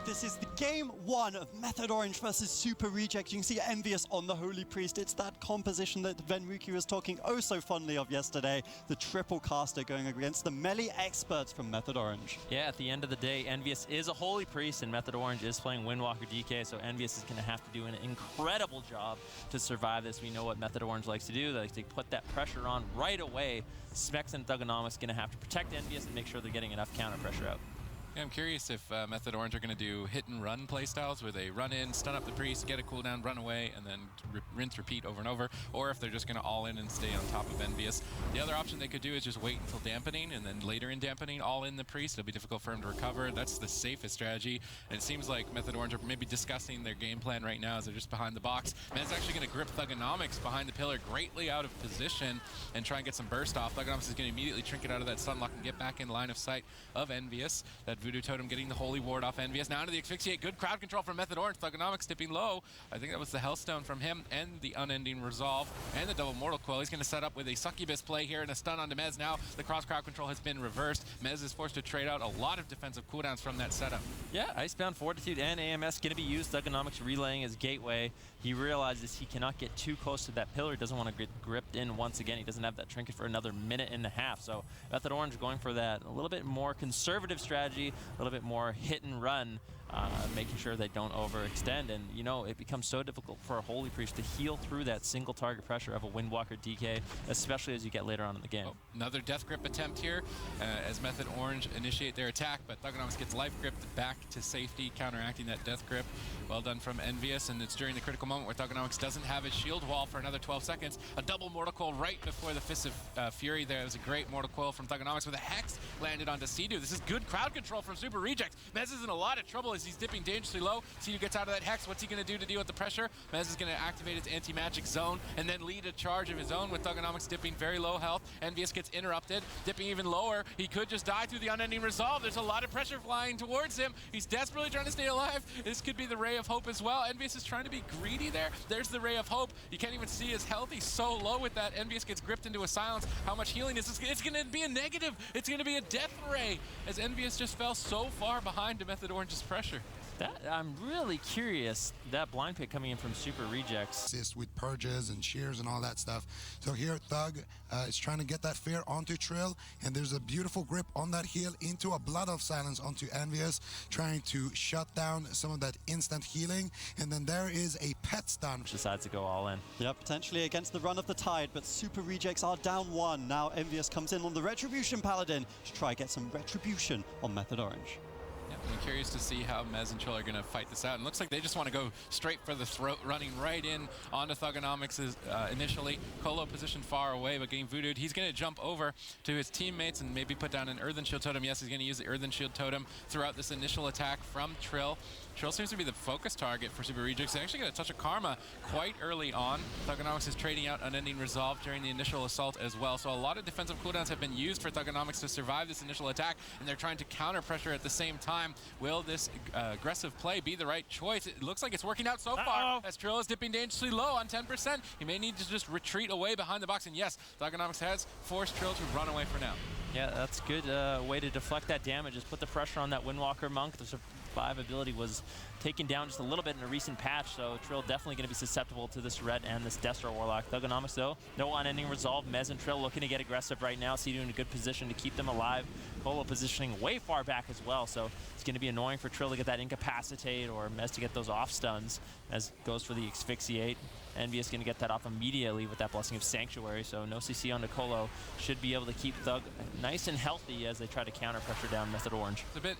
This is the game one of Method Orange versus Super Reject. You can see Envious on the Holy Priest. It's that composition that Venruki was talking oh so fondly of yesterday. The triple caster going against the melee experts from Method Orange. Yeah, at the end of the day, Envious is a Holy Priest and Method Orange is playing Windwalker DK, so Envious is going to have to do an incredible job to survive this. We know what Method Orange likes to do. They like to put that pressure on right away. Specs and Thugonomics going to have to protect Envious and make sure they're getting enough counter pressure out. Yeah, I'm curious if Method Orange are going to do hit and run playstyles where they run in, stun up the priest, get a cooldown, run away, and then rinse, repeat over and over, or if they're just going to all in and stay on top of Envious. The other option they could do is just wait until dampening, and then later in dampening, all in the priest. It'll be difficult for him to recover. That's the safest strategy, and it seems like Method Orange are maybe discussing their game plan right now as they're just behind the box. Mez actually going to grip Thugonomics behind the pillar, greatly out of position, and try and get some burst off. Thugonomics is going to immediately trinket out of that stun lock and get back in line of sight of Envious. That Voodoo Totem getting the Holy Ward off Envious. Now into the Asphyxiate. Good crowd control from Method Orange. Thugonomics dipping low. I think that was the Hellstone from him and the Unending Resolve and the double Mortal Coil. He's going to set up with a Succubus play here and a stun onto Mez. Now the cross crowd control has been reversed. Mez is forced to trade out a lot of defensive cooldowns from that setup. Yeah, Icebound Fortitude and AMS going to be used. Thugonomics relaying his gateway. He realizes he cannot get too close to that pillar. He doesn't want to get gripped in once again. He doesn't have that trinket for another minute and a half. So Method Orange going for that a little bit more conservative strategy, a little bit more hit and run, making sure they don't overextend. And, you know, it becomes so difficult for a Holy Priest to heal through that single target pressure of a Windwalker DK, especially as you get later on in the game. Oh, another Death Grip attempt here as Method Orange initiate their attack, but Thugonomics gets life gripped back to safety, counteracting that Death Grip. Well done from Envious, and it's during the critical moment where Thugonomics doesn't have his shield wall for another 12 seconds. A double Mortal Coil right before the Fist of Fury there. It was a great Mortal Coil from Thugonomics with a Hex landed onto Sea-Doo. This is good crowd control from Super Reject. Mez is in a lot of trouble as he's dipping dangerously low. Sea-Doo gets out of that Hex. What's he going to do to deal with the pressure? Mez is going to activate his anti-magic zone and then lead a charge of his own with Thugonomics dipping very low health. Envious gets interrupted, dipping even lower. He could just die through the Unending Resolve. There's a lot of pressure flying towards him. He's desperately trying to stay alive. This could be the Ray of Hope as well. Envious is trying to be greedy there. There's the Ray of Hope. You can't even see his health. He's so low with that. Envious gets gripped into a silence. How much healing is this? It's going to be a negative. It's going to be a death ray as Envious just fell so far behind to Method Orange's pressure. I'm really curious, that blind pick coming in from Super Rejects. Assist with purges and shears and all that stuff. So here Thug is trying to get that fear onto Trill, and there's a beautiful grip on that heal into a Blood of Silence onto Envious, trying to shut down some of that instant healing. And then there is a pet stun. Decides to go all in. Yeah, potentially against the run of the tide, but Super Rejects are down one. Now Envious comes in on the Retribution Paladin to try to get some Retribution on Method Orange. I'm curious to see how Mez and Trill are going to fight this out. And it looks like they just want to go straight for the throat, running right in onto Thugonomics initially. Colo positioned far away, but getting voodooed. He's going to jump over to his teammates and maybe put down an Earthen Shield Totem. Yes, he's going to use the Earthen Shield Totem throughout this initial attack from Trill. Trill seems to be the focus target for Super Rejects. They actually got a touch of Karma quite early on. Thugonomics is trading out Unending Resolve during the initial assault as well. So a lot of defensive cooldowns have been used for Thugonomics to survive this initial attack, and they're trying to counter pressure at the same time. Will this aggressive play be the right choice? It looks like it's working out so far as Trill is dipping dangerously low on 10%. He may need to just retreat away behind the box, and yes, Thugonomics has forced Trill to run away for now. Yeah, that's a good way to deflect that damage, is put the pressure on that Windwalker Monk. The survive ability was taken down just a little bit in a recent patch, so Trill definitely going to be susceptible to this red and this Destro Warlock. Thugonomics, though, no Unending Resolve. Mez and Trill looking to get aggressive right now. Sea-Doo in a good position to keep them alive. Colo positioning way far back as well, so it's going to be annoying for Trill to get that Incapacitate or Mez to get those off stuns, as goes for the Asphyxiate. Envious going to get that off immediately with that Blessing of Sanctuary, so no CC onto Colo. Should be able to keep Thug nice and healthy as they try to counter pressure down Method Orange. It's a bit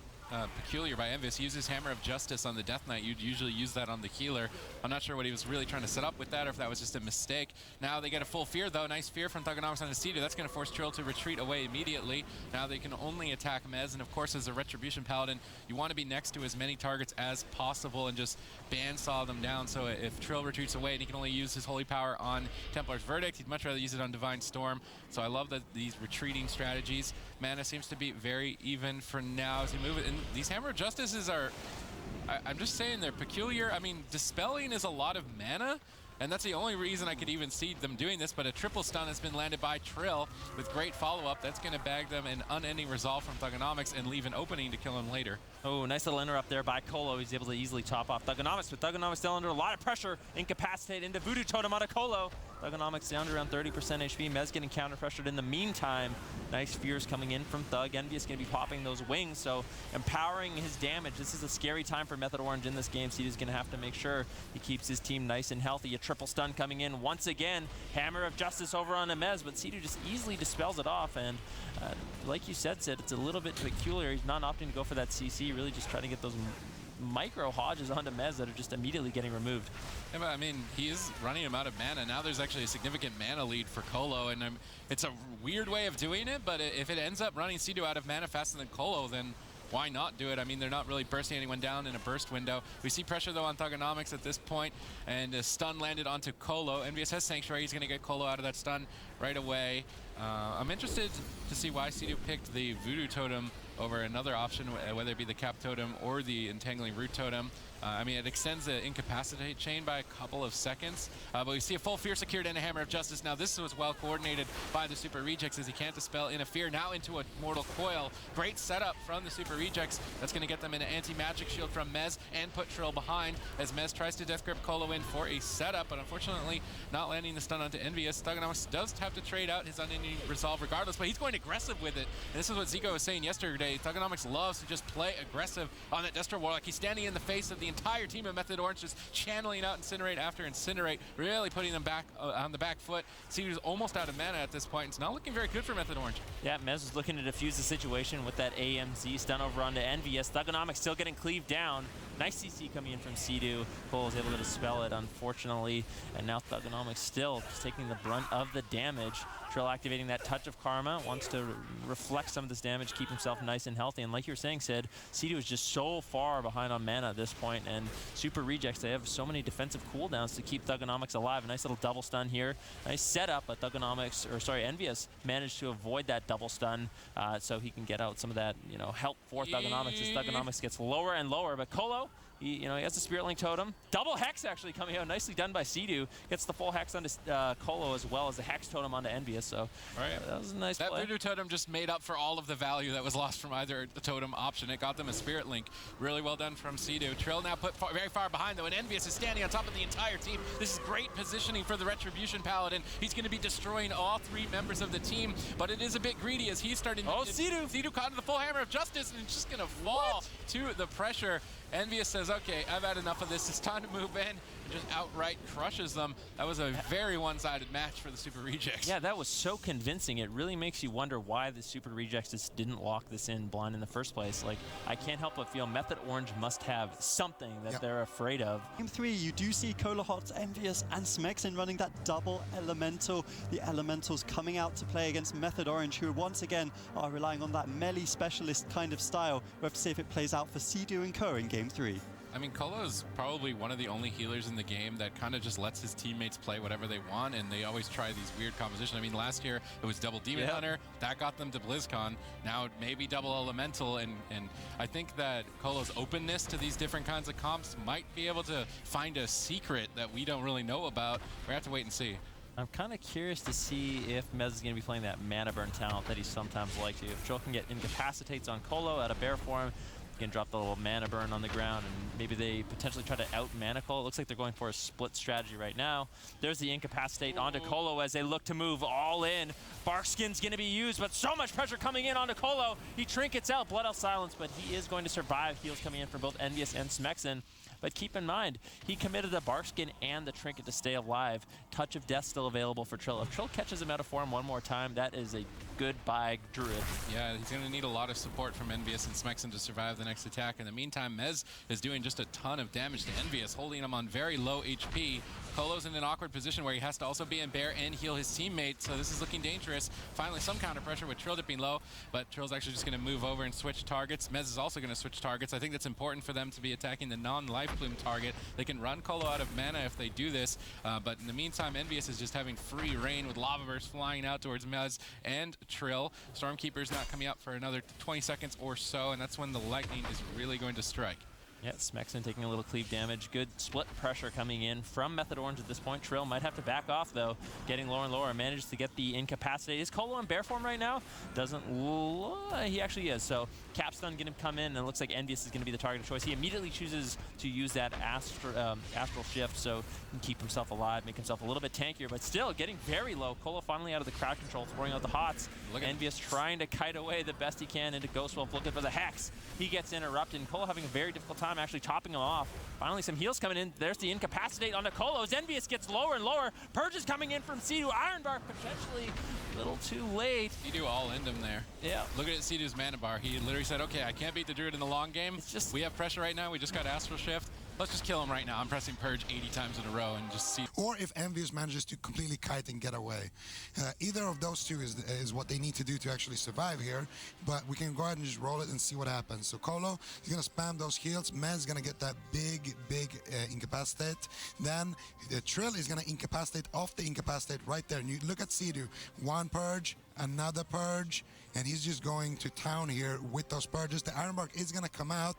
peculiar by Envious. He uses Hammer of Justice on the Death Knight. You'd usually use that on the healer. I'm not sure what he was really trying to set up with that, or if that was just a mistake. Now they get a full fear, though. Nice fear from Thugonomics on the Sea-Doo. That's going to force Trill to retreat away immediately. Now they can only attack Mez, and of course, as a Retribution Paladin, you want to be next to as many targets as possible and just bandsaw them down. So if Trill retreats away and he can only use his Holy Power on Templar's Verdict, he'd much rather use it on Divine Storm. So I love that these retreating strategies. Mana seems to be very even for now as he move it. And these Hammer of Justices are, I'm just saying, they're peculiar. I mean, Dispelling is a lot of mana, and that's the only reason I could even see them doing this, but a triple stun has been landed by Trill with great follow-up. That's going to bag them an unending resolve from Thugonomics and leave an opening to kill him later. Oh, nice little interrupt there by Colo. He's able to easily top off Thugonomics, but Thugonomics still under a lot of pressure. Incapacitated into Voodoo Totem out of Colo. Thugonomics down to around 30% HP. Mez getting counter-pressured in the meantime. Nice fears coming in from Thug. Envious going to be popping those wings, so empowering his damage. This is a scary time for Method Orange in this game. Cedu's going to have to make sure he keeps his team nice and healthy. A triple stun coming in once again. Hammer of Justice over on Mez, but Cedu just easily dispels it off. And like you said, Sid, it's a little bit peculiar. He's not opting to go for that CC, really just trying to get those micro Hodges onto Mez that are just immediately getting removed. Yeah, but I mean, he is running him out of mana. Now there's actually a significant mana lead for Colo, and it's a weird way of doing it, but if it ends up running Cedu out of mana faster than Colo, then why not do it? I mean, they're not really bursting anyone down in a burst window. We see pressure, though, on Thugonomics at this point, and a stun landed onto Colo. Envious has Sanctuary. He's going to get Colo out of that stun right away. I'm interested to see why Cedu picked the Voodoo Totem over another option, whether it be the Cap Totem or the Entangling Root Totem. I mean, it extends the Incapacitate chain by a couple of seconds, but we see a full Fear secured and a Hammer of Justice. Now this was well coordinated by the Super Rejects as he can't dispel in a Fear, now into a Mortal Coil. Great setup from the Super Rejects. That's going to get them an anti-magic shield from Mez and put Trill behind as Mez tries to Death Grip Colo in for a setup, but unfortunately not landing the stun onto Envious. Thugonomics does have to trade out his unending resolve regardless, but he's going aggressive with it. And this is what Zico was saying yesterday. Thugonomics loves to just play aggressive on that Destro Warlock. He's standing in the face of the entire team of Method Orange, just channeling out Incinerate after Incinerate, really putting them back on the back foot. Cedu's almost out of mana at this point. It's not looking very good for Method Orange. Yeah, Mez was looking to defuse the situation with that AMZ stun over onto Envious. Thugonomics still getting cleaved down. Nice CC coming in from Cedu. Cole was able to dispel it, unfortunately, and now Thugonomics still just taking the brunt of the damage. Trill activating that Touch of Karma, wants to reflect some of this damage, keep himself nice and healthy. And like you were saying, Sid, Cedu is just so far behind on mana at this point, and Super Rejects, they have so many defensive cooldowns to keep Thugonomics alive. A nice little double stun here. Nice setup, but Envious managed to avoid that double stun, so he can get out some of that, help for Thugonomics as Thugonomics gets lower and lower. But Colo, he has the Spirit Link Totem. Double Hex actually coming out. Nicely done by Cedu. Gets the full Hex onto Colo as well as the Hex Totem onto Envious. So that was a nice play. That Voodoo Totem just made up for all of the value that was lost from either the Totem option. It got them a Spirit Link. Really well done from Cedu. Trill now put very far behind, though, and Envious is standing on top of the entire team. This is great positioning for the Retribution Paladin. He's going to be destroying all three members of the team, but it is a bit greedy as he's starting to... Oh, Cedu! Cedu caught in the full Hammer of Justice, and it's just going to fall to the pressure. Envious says, okay, I've had enough of this. It's time to move in, and just outright crushes them. That was a very one-sided match for the Super Rejects. Yeah, that was so convincing. It really makes you wonder why the Super Rejects just didn't lock this in blind in the first place. Like, I can't help but feel Method Orange must have something that they're afraid of. Game 3, you do see Colohots, Envious, and Smexin running that double elemental. The elementals coming out to play against Method Orange, who once again are relying on that melee specialist kind of style. We'll have to see if it plays out for Cedu and Co in Game 3. I mean, Colo is probably one of the only healers in the game that kind of just lets his teammates play whatever they want, and they always try these weird compositions. I mean, last year it was double Demon Hunter. That got them to BlizzCon. Now maybe double Elemental, and I think that Colo's openness to these different kinds of comps might be able to find a secret that we don't really know about. We have to wait and see. I'm kind of curious to see if Mez is going to be playing that Mana Burn talent that he sometimes likes to. If Trill can get Incapacitates on Colo out of Bear form, he can drop the little Mana Burn on the ground, and maybe they potentially try to out-Manicle. It looks like they're going for a split strategy right now. There's the Incapacitate onto Colo as they look to move all in. Barkskin's going to be used, but so much pressure coming in onto Colo. He trinkets out Blood Elf Silence, but he is going to survive. Heals coming in from both Envious and Smexin. But keep in mind, he committed the Barkskin and the Trinket to stay alive. Touch of Death still available for Trill. If Trill catches him out of form one more time, that is a goodbye Druid. Yeah, he's going to need a lot of support from Envious and Smexin to survive the next attack. In the meantime, Mez is doing just a ton of damage to Envious, holding him on very low HP. Colo's in an awkward position where he has to also be in Bear and heal his teammate, so this is looking dangerous. Finally, some counter pressure with Trill dipping low, but Trill's actually just going to move over and switch targets. Mez is also going to switch targets. I think that's important for them to be attacking the non-life plume target. They can run Colo out of mana if they do this, but in the meantime, Envious is just having free reign with Lava Burst flying out towards Mez and Trill. Stormkeeper's not coming up for another 20 seconds or so, and that's when the lightning is really going to strike. Yeah, Smexon taking a little cleave damage. Good split pressure coming in from Method Orange at this point. Trill might have to back off, though. Getting lower and lower. Manages to get the incapacitate. Is Colo in bear form right now? Doesn't he actually is. So Capstun going to come in, and it looks like Envious is going to be the target of choice. He immediately chooses to use that astral shift so he can keep himself alive, make himself a little bit tankier, but still getting very low. Colo finally out of the crowd control, throwing out the hots. Envious trying to kite away the best he can into Ghost Wolf, looking for the Hex. He gets interrupted, and Colo having a very difficult time actually topping him off. Finally, some heals coming in. There's the incapacitate onto Colo. Envious gets lower and lower. Purge is coming in from Sea-Doo. Ironbark potentially a little too late. Sea-Doo all end him there. Yeah. Look at Sea-Doo's mana bar. He literally said, okay, I can't beat the Druid in the long game. It's just, we have pressure right now. We just got Astral Shift. Let's just kill him right now. I'm pressing Purge 80 times in a row and just see. Or if Envious manages to completely kite and get away. Either of those two is what they need to do to actually survive here, but we can go ahead and just roll it and see what happens. So Colo is going to spam those heals. Mez is going to get that big incapacitate. Then the Trill is going to incapacitate off the incapacitate right there. And you look at Sea-Doo. One Purge, another Purge, and he's just going to town here with those Purges. The Ironbark is going to come out,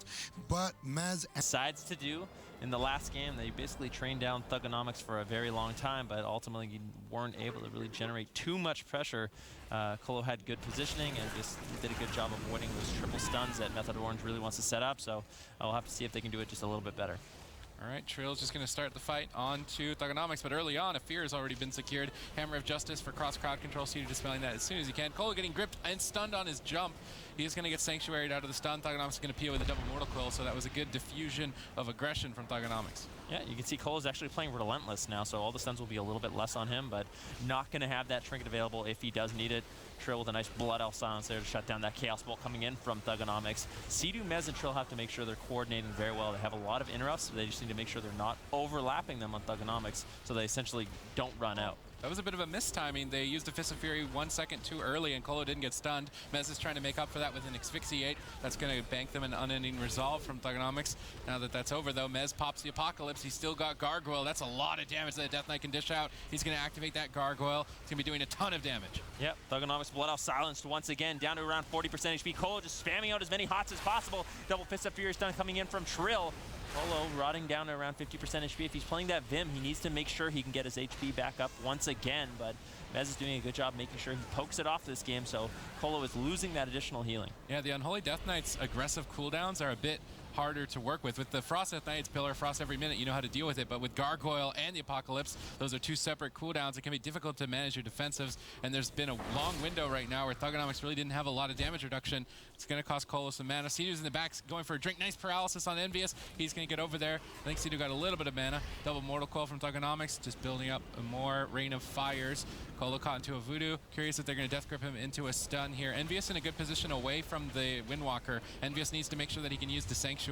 but Mez decides to do in the last game. They basically trained down Thugonomics for a very long time, but ultimately weren't able to really generate too much pressure. Colo had good positioning and just did a good job of avoiding those triple stuns that Method Orange really wants to set up, so I'll have to see if they can do it just a little bit better. All right, Trill's just going to start the fight on to Thugonomics, but early on, a fear has already been secured. Hammer of Justice for cross crowd control. Sea-Doo dispelling that as soon as he can. Colo getting gripped and stunned on his jump. He is going to get sanctuaried out of the stun. Thugonomics is going to peel with a double Mortal Coil, so that was a good diffusion of aggression from Thugonomics. Yeah, you can see Colo's actually playing Relentless now, so all the stuns will be a little bit less on him, but not going to have that trinket available if he does need it. Trill with a nice Blood Elf silence there to shut down that Chaos Bolt coming in from Thugonomics. Sea-Doo, Mez, and Trill have to make sure they're coordinating very well. They have a lot of interrupts, so they just need to make sure they're not overlapping them on Thugonomics, so they essentially don't run out. That was a bit of a mistiming. They used a Fist of Fury 1 second too early, and Colo didn't get stunned. Mez is trying to make up for that with an Asphyxiate. That's going to bank them an Unending Resolve from Thugonomics. Now that that's over, though, Mez pops the Apocalypse. He's still got Gargoyle. That's a lot of damage that the Death Knight can dish out. He's going to activate that Gargoyle. He's going to be doing a ton of damage. Yep, Thugonomics Blood Elf silenced once again, down to around 40% HP. Colo just spamming out as many hots as possible. Double Fist of Fury stun coming in from Trill. Colo rotting down to around 50% HP. If he's playing that Vim, he needs to make sure he can get his HP back up once again, but Mez is doing a good job making sure he pokes it off this game, so Colo is losing that additional healing. Yeah, the Unholy Death Knight's aggressive cooldowns are a bit harder to work with. With the Frost Death Knight, it's Pillar of Frost every minute. You know how to deal with it. But with Gargoyle and the Apocalypse, those are two separate cooldowns. It can be difficult to manage your defensives. And there's been a long window right now where Thugonomics really didn't have a lot of damage reduction. It's going to cost Colo some mana. Sea-Doo's in the back going for a drink. Nice paralysis on Envious. He's going to get over there. I think Sea-Doo got a little bit of mana. Double Mortal Coil from Thugonomics, just building up more Rain of Fires. Colo caught into a Voodoo. Curious if they're going to Death Grip him into a stun here. Envious in a good position away from the Windwalker. Envious needs to make sure that he can use the Sanctuary.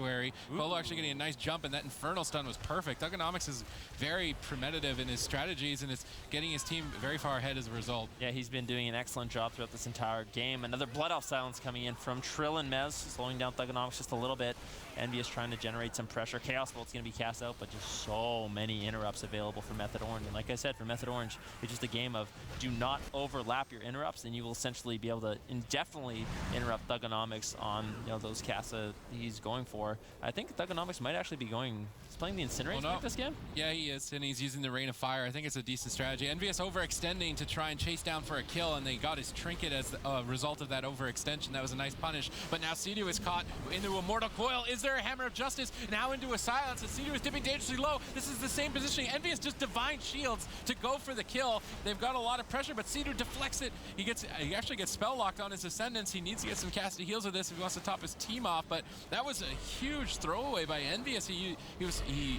Colo actually getting a nice jump, and that Infernal stun was perfect. Thugonomics is very premeditative in his strategies, and it's getting his team very far ahead as a result. Yeah, he's been doing an excellent job throughout this entire game. Another Blood Elf silence coming in from Trill and Mez, slowing down Thugonomics just a little bit. Envious trying to generate some pressure. Chaos Bolt's going to be cast out, but just so many interrupts available for Method Orange. And like I said, for Method Orange, it's just a game of do not overlap your interrupts, and you will essentially be able to indefinitely interrupt Thugonomics on those casts that he's going for. I think Thugonomics might actually be going. He's playing the Incinerate this game? Yeah, he is, and he's using the Rain of Fire. I think it's a decent strategy. Envious overextending to try and chase down for a kill, and they got his Trinket as a result of that overextension. That was a nice punish. But now Sea-Doo is caught into a Mortal Coil. Is there a Hammer of Justice? Now into a Silence, and Sea-Doo is dipping dangerously low. This is the same positioning. Envious just Divine Shields to go for the kill. They've got a lot of pressure, but Sea-Doo deflects it. He actually gets spell locked on his Ascendance. He needs to get some casted heals with this if he wants to top his team off, but that was a huge throwaway by Envious. He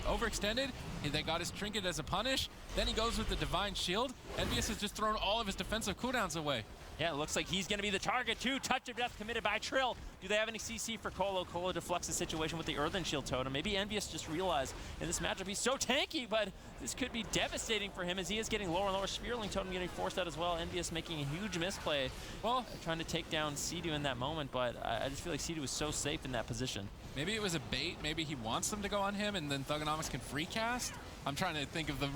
overextended. They got his Trinket as a punish. Then he goes with the Divine Shield. Envious has just thrown all of his defensive cooldowns away. Yeah, it looks like he's going to be the target too. Touch of Death committed by Trill. Do they have any CC for Colo? Colo deflects the situation with the Earthen Shield Totem. Maybe Envious just realized in this matchup he's so tanky, but this could be devastating for him as he is getting lower and lower. Spearling Totem getting forced out as well. Envious making a huge misplay. Well, trying to take down Sea-Doo in that moment, but I just feel like Sea-Doo was so safe in that position. Maybe it was a bait. Maybe he wants them to go on him, and then Thugonomics can free cast. I'm trying to think of the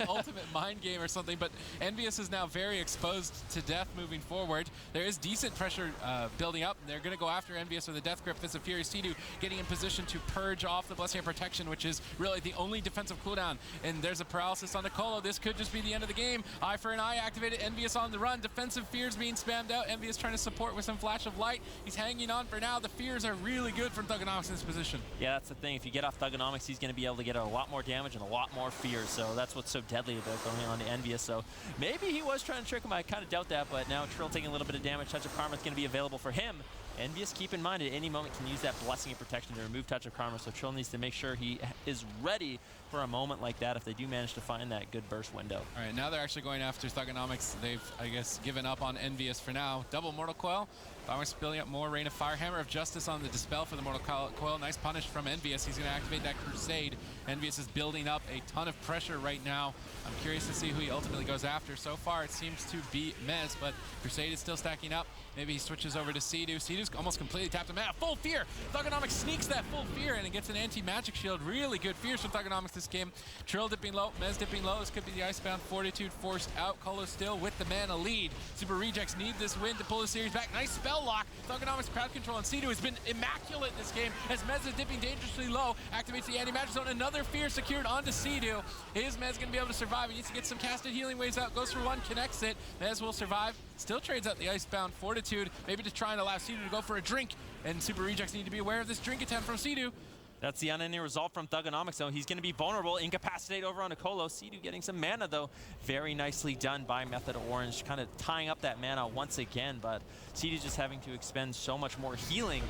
ultimate mind game or something, but Envious is now very exposed to death moving forward. There is decent pressure building up. They're going to go after after Envious with a Death Grip, Fist of Fury. Sea-Doo getting in position to purge off the Blessing of Protection, which is really the only defensive cooldown. And there's a paralysis on the Colo. This could just be the end of the game. Eye for an eye activated. Envious on the run. Defensive Fears being spammed out. Envious trying to support with some Flash of Light. He's hanging on for now. The Fears are really good from Thugonomics in this position. Yeah, that's the thing. If you get off Thugonomics, he's going to be able to get a lot more damage and a lot more fears. So that's what's so deadly about going on to Envious. So maybe he was trying to trick him. I kind of doubt that, but now Trill taking a little bit of damage. Touch of Karma is going to be available for him. Envious, keep in mind, at any moment can use that Blessing of Protection to remove Touch of Karma, so Trill needs to make sure he is ready for a moment like that if they do manage to find that good burst window. All right, now they're actually going after Thugonomics. They've, I guess, given up on Envious for now. Double Mortal Coil. Thugonomics building up more Rain of Fire. Hammer of Justice on the Dispel for the Mortal Coil. Nice punish from Envious. He's going to activate that Crusade. Envious is building up a ton of pressure right now. I'm curious to see who he ultimately goes after. So far, it seems to be Mez, but Crusade is still stacking up. Maybe he switches over to Sea-Doo. Sea-Doo's almost completely tapped him out. Full Fear! Thugonomics sneaks that Full Fear and it gets an anti-magic shield. Really good fears from Thugonomics this game. Trill dipping low, Mez dipping low. This could be the Icebound Fortitude forced out. Colo still with the mana lead. Super Rejects need this win to pull the series back. Nice spell lock. Thugonomics crowd control and Sea-Doo has been immaculate this game as Mez is dipping dangerously low. Activates the anti-magic zone. Another Fear secured onto Sea-Doo. Is Mez going to be able to survive? He needs to get some casted healing waves out. Goes for one, connects it. Mez will survive. Still trades out the Icebound Fortitude. Maybe to try and allow Sea-Doo to go for a drink. And Super Rejects need to be aware of this drink attempt from Sea-Doo. That's the unending resolve from Thugonomics, though. He's going to be vulnerable, incapacitate over onto Colo. Sea-Doo getting some mana, though. Very nicely done by Method Orange, kind of tying up that mana once again, but Sea-Doo just having to expend so much more healing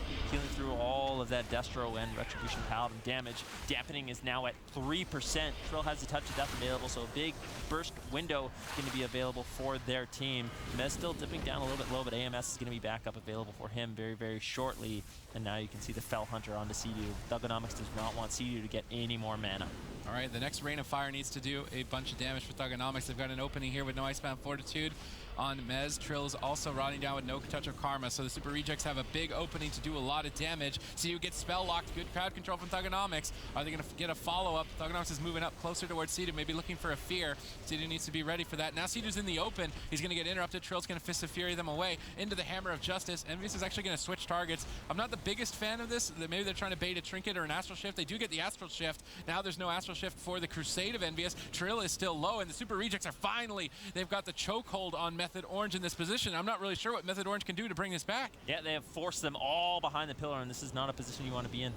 through all of that Destro and Retribution Paladin damage. Dampening is now at 3%. Trill has the Touch of Death available, so a big burst window going to be available for their team. Mez still dipping down a little bit low, but AMS is going to be back up available for him very, very shortly. And now you can see the Fell Hunter onto Sea-Doo. Thugonomics does not want Sea-Doo to get any more mana. All right, the next Rain of Fire needs to do a bunch of damage for Thugonomics. They've got an opening here with no Icebound Fortitude on Mez. Trill is also rotting down with no Touch of Karma, so the Super Rejects have a big opening to do a lot of damage. Sea-Doo gets spell locked. Good crowd control from Thugonomics. Are they going to get a follow-up? Thugonomics is moving up closer towards Sea-Doo, maybe looking for a Fear. Sea-Doo needs to be ready for that. Now Sea-Doo's in the open. He's going to get interrupted. Trill's going to Fist of Fury them away into the Hammer of Justice. Envious is actually going to switch targets. I'm not the biggest fan of this. Maybe they're trying to bait a Trinket or an Astral Shift. They do get the Astral Shift. Now there's no Astral Shift for the Crusade of Envious. Trill is still low, and the Super Rejects are finally, they've got the chokehold on Method Orange in this position. I'm not really sure what Method Orange can do to bring this back. Yeah, they have forced them all behind the pillar, and this is not a position you want to be in.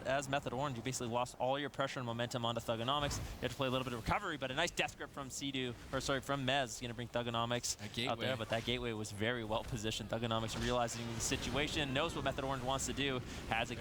As Method Orange, you basically lost all your pressure and momentum onto Thugonomics. You have to play a little bit of recovery, but a nice Death Grip from Sea-Doo, or sorry, from Mez is going to bring Thugonomics out there, but that gateway was very well positioned. Thugonomics realizing the situation, knows what Method Orange wants to do, has a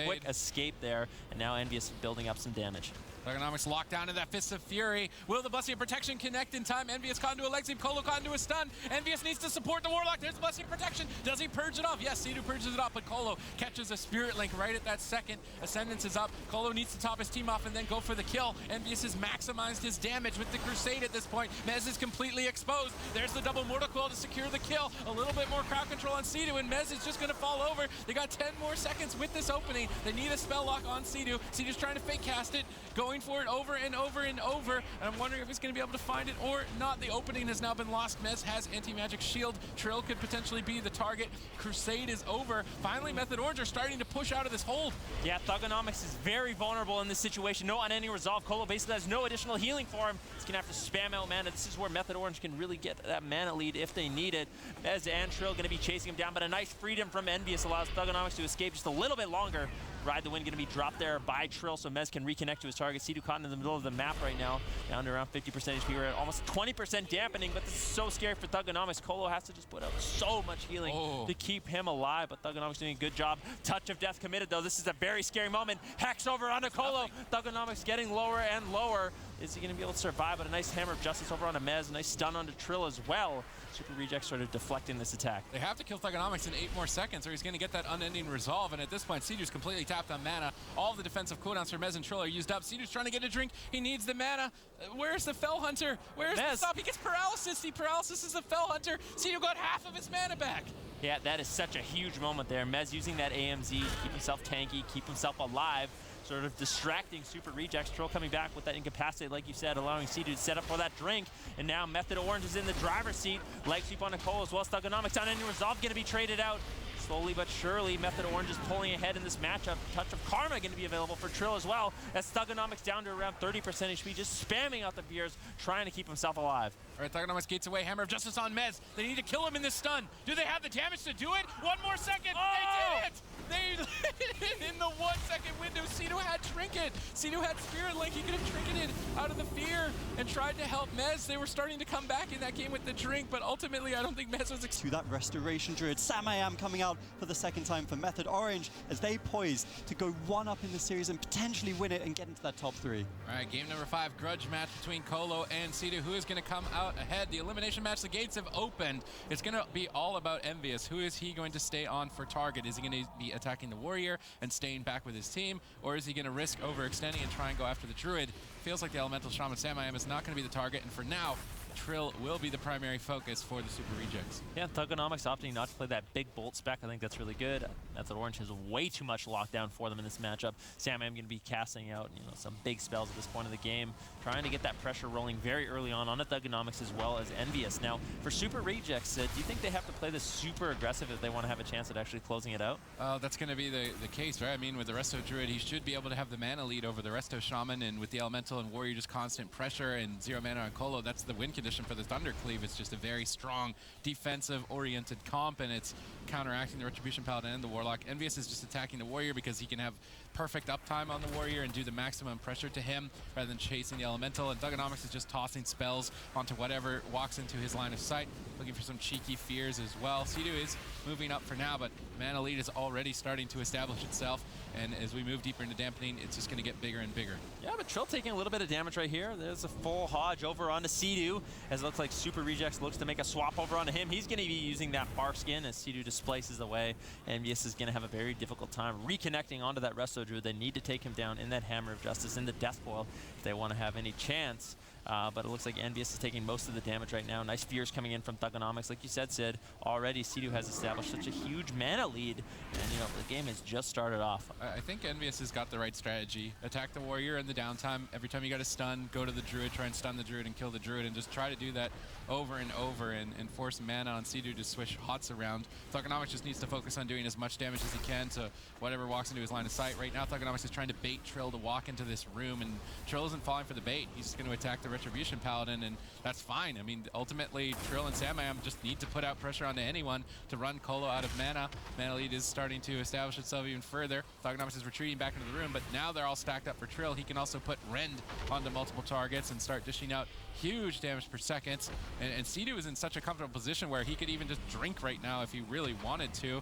quick escape there, and now Envious building up some damage. Thugonomics locked down in that Fist of Fury. Will the Blessing of Protection connect in time? Envious caught into a leg sweep. Colo caught into a stun. Envious needs to support the Warlock. There's the Blessing of Protection. Does he purge it off? Yes, Sea-Doo purges it off, but Colo catches a Spirit Link right at that second. Ascendance is up. Colo needs to top his team off and then go for the kill. Envious has maximized his damage with the Crusade at this point. Mez is completely exposed. There's the double Mortal Coil to secure the kill. A little bit more crowd control on Sea-Doo, and Mez is just going to fall over. They got 10 more seconds with this opening. They need a spell lock on Sea-Doo. Sea-Doo's trying to fake cast it, going for it over and over and over, and I'm wondering if he's going to be able to find it or not. The opening has now been lost. Mez has anti-magic shield. Trill could potentially be the target. Crusade is over. Finally, Method Orange are starting to push out of this hold. Yeah, Thugonomics is very vulnerable in this situation. No unending resolve. Colo basically has no additional healing for him. He's going to have to spam out mana. This is where Method Orange can really get that mana lead if they need it. Mez and Trill going to be chasing him down, but a nice freedom from Envious allows Thugonomics to escape just a little bit longer. Ride the Wind going to be dropped there by Trill, so Mez can reconnect to his target. Sea-Doo caught in the middle of the map right now, down to around 50% HP. We're at almost 20% dampening, but this is so scary for Thugonomics. Colo has to just put out so much healing to keep him alive, but Thugonomics doing a good job. Touch of Death committed, though. This is a very scary moment. Hex over onto Colo. Thugonomics getting lower and lower. Is he going to be able to survive? But a nice Hammer of Justice over onto Mez, a nice stun onto Trill as well. Super Rejects sort of deflecting this attack. They have to kill Thugonomics in 8 more seconds or he's going to get that unending resolve, and at this point, Sea-Doo's completely tapped on mana. All of the defensive cooldowns for Mez and Trill are used up. Sea-Doo's trying to get a drink. He needs the mana. Where's the Fell Hunter? Where's the stop? He gets paralysis. He paralysis the Fell Hunter. Sea-Doo got half of his mana back. Yeah, that is such a huge moment there. Mez using that AMZ to keep himself tanky, keep himself alive, sort of distracting Super Rejects. Trill coming back with that incapacitate, like you said, allowing Sea-Doo to set up for that drink. And now Method Orange is in the driver's seat. Leg sweep on Nicole as well as Thugonomics. Unending resolve going to be traded out. slowly but surely, Method Orange is pulling ahead in this matchup. Touch of Karma going to be available for Trill as well, as Thugonomics down to around 30% HP, just spamming out the fears, trying to keep himself alive. All right, Thugonomics gates away. Hammer of Justice on Mez. They need to kill him in this stun. Do they have the damage to do it? One more second. Oh! They did it! They did it in the 1 second window. Cedo had Trinket. Cedo had Spirit Link. He could have trinketed out of the fear and tried to help Mez. They were starting to come back in that game with the drink, but ultimately I don't think Mez was to that Restoration Druid. Samayam coming out for the second time for Method Orange as they poised to go 1-up in the series and potentially win it and get into that top 3. All right, game number 5, grudge match between Colo and Cedo. Who is going to come out ahead? The elimination match, the gates have opened. It's going to be all about Envious. Who is he going to stay on for target? Is he going to be attacking the Warrior and staying back with his team, or is he going to risk overextending and try and go after the Druid? Feels like the Elemental Shaman Samayam is not going to be the target, and for now, Trill will be the primary focus for the Super Rejects. Yeah, Thugonomics opting not to play that big bolt spec. I think that's really good. Method Orange has way too much lockdown for them in this matchup. Sam, I'm going to be casting out some big spells at this point of the game, trying to get that pressure rolling very early on the Thugonomics as well as Envious. Now, for Super Rejects, do you think they have to play this super aggressive if they want to have a chance at actually closing it out? That's going to be the case, right? I mean, with the Resto Druid, he should be able to have the mana lead over the Resto Shaman, and with the Elemental and Warrior just constant pressure and 0 mana on Colo, that's the win condition for the Thundercleave. It's just a very strong defensive-oriented comp, and it's counteracting the Retribution Paladin and the Warlock. Envious is just attacking the Warrior because he can have perfect uptime on the Warrior and do the maximum pressure to him rather than chasing the Elemental, and Thugonomics is just tossing spells onto whatever walks into his line of sight, looking for some cheeky fears as well. Cedo is moving up for now, but mana lead is already starting to establish itself, and as we move deeper into dampening, it's just going to get bigger and bigger. Yeah, but Trill taking a little bit of damage right here. There's a full Hodge over onto Cedo, as it looks like Super Rejects looks to make a swap over onto him. He's going to be using that Bark Skin as Cedo displaces away. Envious is going to have a very difficult time reconnecting onto that Resto Druid. They need to take him down in that Hammer of Justice, in the Death Coil, if they want to have any chance. But it looks like Envious is taking most of the damage right now. Nice fears coming in from Thugonomics. Like you said, Sid, already Cedo has established such a huge mana lead, and the game has just started off. I think Envious has got the right strategy. Attack the Warrior in the downtime. Every time you got a stun, go to the Druid, try and stun the Druid and kill the Druid, and just try to do that over and over and force mana on Cedo to swish Hots around. Thugonomics just needs to focus on doing as much damage as he can to whatever walks into his line of sight. Right now, Thugonomics is trying to bait Trill to walk into this room, and Trill isn't falling for the bait. He's just going to attack the Retribution Paladin, and that's fine. I mean, ultimately, Trill and Samayam just need to put out pressure onto anyone to run Colo out of mana. Mana lead is starting to establish itself even further. Thugonomics is retreating back into the room, but now they're all stacked up for Trill. He can also put Rend onto multiple targets and start dishing out huge damage per second. And Cedo is in such a comfortable position where he could even just drink right now if he really wanted to.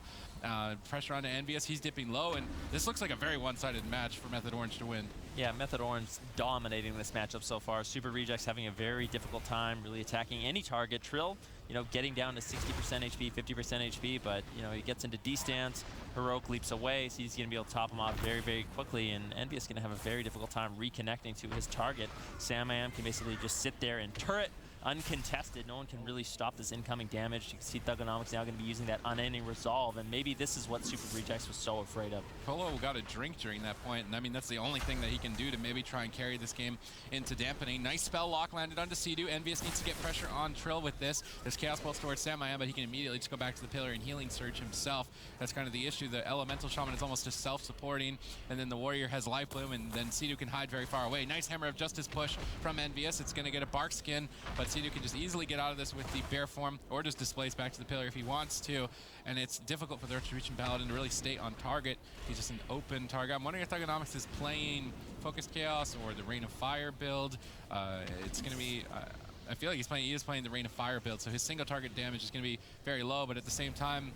Pressure onto Envious, he's dipping low, and this looks like a very one-sided match for Method Orange to win. Yeah, Method Orange dominating this matchup so far. Super Rejects having a very difficult time really attacking any target. Trill, getting down to 60% HP, 50% HP, but, he gets into D-stance, Heroic leaps away, so he's going to be able to top him off very, very quickly, and Envious is going to have a very difficult time reconnecting to his target. Samayam can basically just sit there and turret, uncontested. No one can really stop this incoming damage. You can see Thugonomics now going to be using that unending resolve, and maybe this is what Super Rejects was so afraid of. Colo got a drink during that point, and I mean, that's the only thing that he can do to maybe try and carry this game into dampening. Nice spell lock landed onto Cedo. Envious needs to get pressure on Trill with this. There's Chaos Pulse towards Samayam, but he can immediately just go back to the pillar and healing surge himself. That's kind of the issue. The Elemental Shaman is almost just self-supporting, and then the Warrior has Life Bloom, and then Cedo can hide very far away. Nice Hammer of Justice push from Envious. It's going to get a Bark Skin, but Cedo can just easily get out of this with the Bear Form, or just displace back to the pillar if he wants to, and it's difficult for the Retribution Paladin to really stay on target. He's just an open target. I'm wondering if Thugonomics is playing Focused Chaos or the Rain of Fire build. It's going to be... I feel like he is playing the Rain of Fire build, so his single target damage is going to be very low, but at the same time,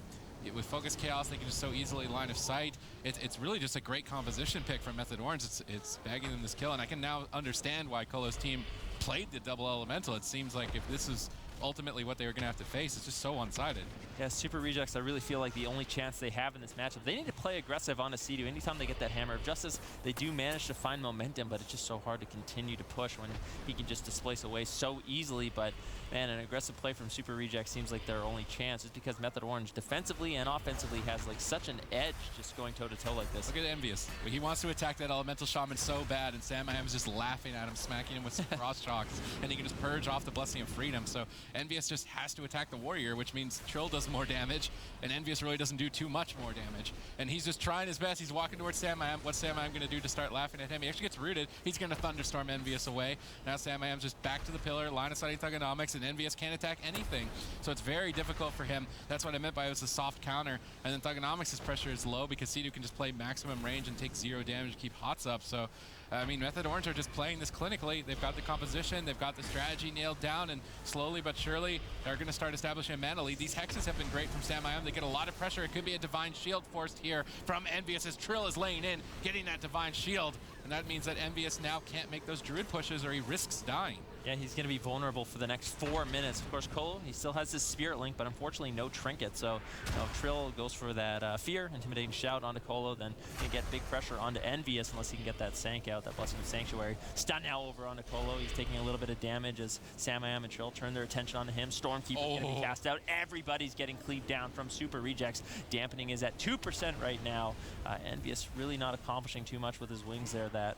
with Focused Chaos, they can just so easily line of sight. It's really just a great composition pick from Method Orange. It's bagging them this kill, and I can now understand why Colo's team played the double elemental. It seems like if this is ultimately what they were going to have to face, it's just so one-sided. Yeah, Super Rejects, I really feel like the only chance they have in this matchup, they need to play aggressive on Cedo. Anytime they get that Hammer of Justice, they do manage to find momentum, but it's just so hard to continue to push when he can just displace away so easily. But man, an aggressive play from Super Rejects seems like their only chance, just because Method Orange defensively and offensively has like such an edge just going toe-to-toe like this. Look at Envious. He wants to attack that Elemental Shaman so bad, and Samayam's just laughing at him, smacking him with some cross shocks, and he can just purge off the Blessing of Freedom. So Envious just has to attack the Warrior, which means Trill does more damage, and Envious really doesn't do too much more damage. And he's just trying his best. He's walking towards Sam-I-Am. What's Sam-I-Am going to do to start laughing at him? He actually gets rooted. He's going to Thunderstorm Envious away. Now Sam-I-Am's just back to the pillar, line of sighting Thugonomics, and Envious can't attack anything. So it's very difficult for him. That's what I meant by it was a soft counter. And then Thugonomics' pressure is low because Sea-Doo can just play maximum range and take 0 damage to keep Hots up. So I mean, Method Orange are just playing this clinically. They've got the composition, they've got the strategy nailed down, and slowly but surely, they're going to start establishing a mana lead. These hexes have been great from Sam-I-Am. They get a lot of pressure. It could be a Divine Shield forced here from Envious as Trill is laying in, getting that Divine Shield. And that means that Envious now can't make those Druid pushes or he risks dying. Yeah, he's going to be vulnerable for the next 4 minutes. Of course, Cole, he still has his Spirit Link, but unfortunately no Trinket. So, Trill goes for that Fear, Intimidating Shout onto Colo, then can get big pressure onto Envious unless he can get that Sank out, that Blessing of Sanctuary. Stun now over onto Colo. He's taking a little bit of damage as Sam-I-Am and Trill turn their attention onto him. Stormkeeper's going to be cast out. Everybody's getting cleaved down from Super Rejects. Dampening is at 2% right now. Envious really not accomplishing too much with his wings there. That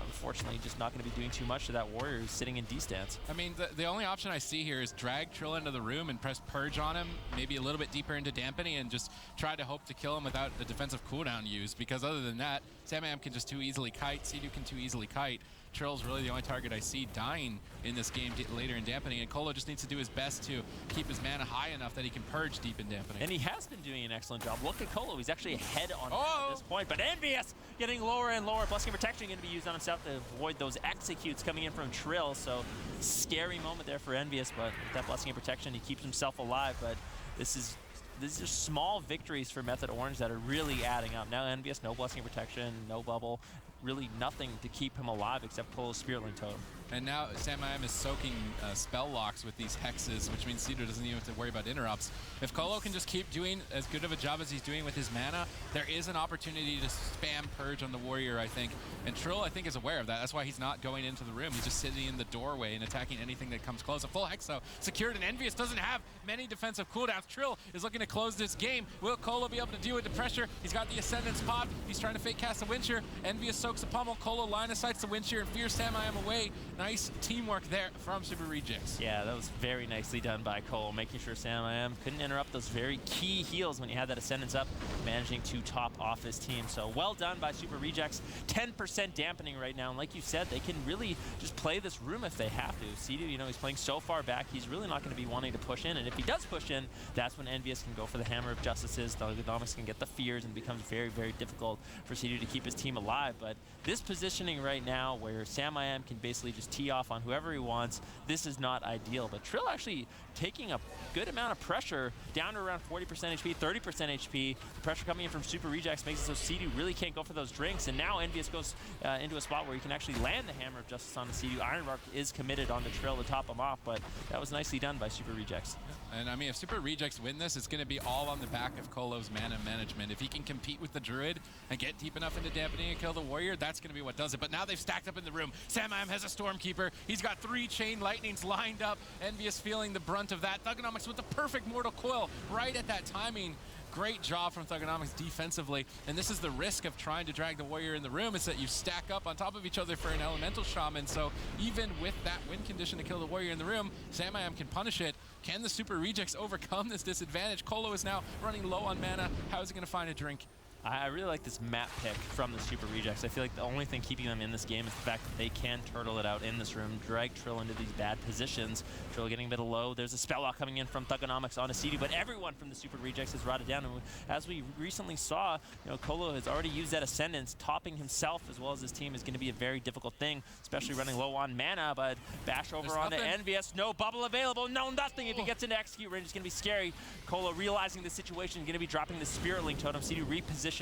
unfortunately just not going to be doing too much to that Warrior who's sitting in D-stance. I mean, the only option I see here is drag Trill into the room and press Purge on him, maybe a little bit deeper into Dampening, and just try to hope to kill him without the defensive cooldown used, because other than that, Sam-I-Am can just too easily kite, Sea-Doo can too easily kite. Trill's really the only target I see dying in this game later in Dampening, and Colo just needs to do his best to keep his mana high enough that he can purge deep in Dampening. And he has been doing an excellent job. Look at Colo. He's actually ahead on at this point, but Envious getting lower and lower. Blessing of Protection going to be used on himself to avoid those executes coming in from Trill, so scary moment there for Envious, but with that Blessing of Protection, he keeps himself alive, but these are small victories for Method Orange that are really adding up. Now Envious, no Blessing of Protection, no bubble, really nothing to keep him alive except Colo's Spirit Link Totem. And now Sam-I-Am is soaking spell locks with these hexes, which means Sea-Doo doesn't even have to worry about interrupts. If Colo can just keep doing as good of a job as he's doing with his mana, there is an opportunity to spam Purge on the Warrior, I think. And Trill, I think, is aware of that. That's why he's not going into the room. He's just sitting in the doorway and attacking anything that comes close. A full Hex, though, secured, and Envious doesn't have many defensive cooldowns. Trill is looking to close this game. Will Colo be able to deal with the pressure? He's got the Ascendance popped. He's trying to fake cast the Wind Shear. Envious soaks the pummel. Colo line of sights the Wind Shear and fears Sam-I-Am away. Nice teamwork there from Super Rejects. Yeah, that was very nicely done by Cole, making sure Sam-I-Am couldn't interrupt those very key heals when he had that Ascendance up, managing to top off his team. So well done by Super Rejects. 10% dampening right now, and like you said, they can really just play this room if they have to. Sea-Doo, he's playing so far back, he's really not going to be wanting to push in, and if he does push in, that's when Envious can go for the Hammer of Justices, Thugonomics can get the fears, and it becomes very, very difficult for Sea-Doo to keep his team alive. But this positioning right now, where Sam-I-Am can basically just tee off on whoever he wants, this is not ideal. But Trill actually taking a good amount of pressure down to around 40% HP, 30% HP. The pressure coming in from Super Rejects makes it so Sea-Doo really can't go for those drinks, and now Envious goes into a spot where he can actually land the Hammer of Justice on the Sea-Doo. Iron Bark is committed on the Trill to top him off, but that was nicely done by Super Rejects. And I mean, if Super Rejects win this, it's going to be all on the back of Colo's mana management. If he can compete with the Druid and get deep enough into Dampening and kill the Warrior, that's going to be what does it. But now they've stacked up in the room. Sam-I-Am has a Stormkeeper. He's got 3 Chain Lightnings lined up. Envious feeling the brunt of that. Thugonomics with the perfect Mortal Coil right at that timing. Great job from Thugonomics defensively, and this is the risk of trying to drag the Warrior in the room, is that you stack up on top of each other for an Elemental Shaman, so even with that win condition to kill the Warrior in the room, Sam-I-Am can punish it. Can the Super Rejects overcome this disadvantage? Colo is now running low on mana. How is he going to find a drink? I really like this map pick from the Super Rejects. I feel like the only thing keeping them in this game is the fact that they can turtle it out in this room, drag Trill into these bad positions. Trill getting a bit low. There's a spell lock coming in from Thugonomics onto Sea-Doo, but everyone from the Super Rejects has rotted down. And as we recently saw, Colo has already used that Ascendance. Topping himself as well as his team is going to be a very difficult thing, especially running low on mana, but bash over onto Envious. No bubble available, no nothing. If he gets into execute range, it's going to be scary. Colo realizing the situation, going to be dropping the Spirit Link Totem. Sea-Doo repositioning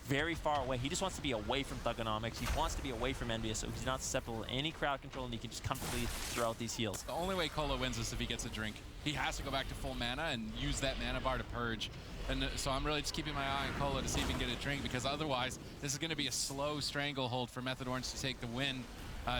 very far away. He just wants to be away from Thugonomics. He wants to be away from Envious, so he's not susceptible to any crowd control, and he can just comfortably throw out these heals. The only way Colo wins is if he gets a drink. He has to go back to full mana and use that mana bar to purge. And so I'm really just keeping my eye on Colo to see if he can get a drink, because otherwise this is going to be a slow stranglehold for Method Orange to take the win.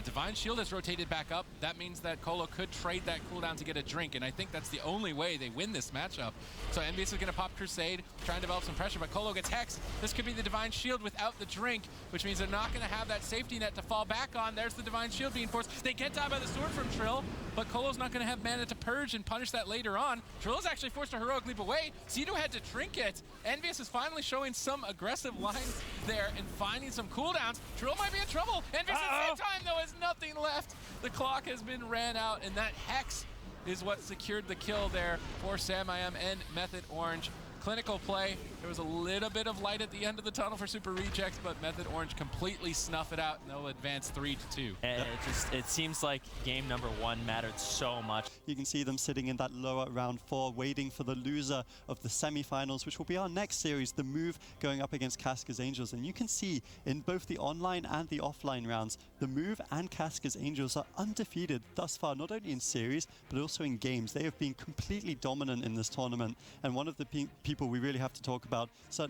Divine Shield has rotated back up. That means that Colo could trade that cooldown to get a drink, and I think that's the only way they win this matchup. So Envious is going to pop Crusade, try and develop some pressure, but Colo gets Hex. This could be the Divine Shield without the drink, which means they're not going to have that safety net to fall back on. There's the Divine Shield being forced. They get down by the sword from Trill, but Colo's not going to have mana to purge and punish that later on. Trill is actually forced to heroic leap away. Cedo had to trinket. Envious is finally showing some aggressive lines there and finding some cooldowns. Trill might be in trouble. Envious at the same time, though, has nothing left. The clock has been ran out, and that Hex is what secured the kill there for Samayam and Method Orange. Clinical play. There was a little bit of light at the end of the tunnel for Super Rejects, but Method Orange completely snuff it out, and they'll advance 3-2. And it seems like game number 1 mattered so much. You can see them sitting in that lower round 4, waiting for the loser of the semifinals, which will be our next series, the Move going up against Casca's Angels. And you can see in both the online and the offline rounds, the Move and Casca's Angels are undefeated thus far, not only in series, but also in games. They have been completely dominant in this tournament. And one of the people we really have to talk about, certainly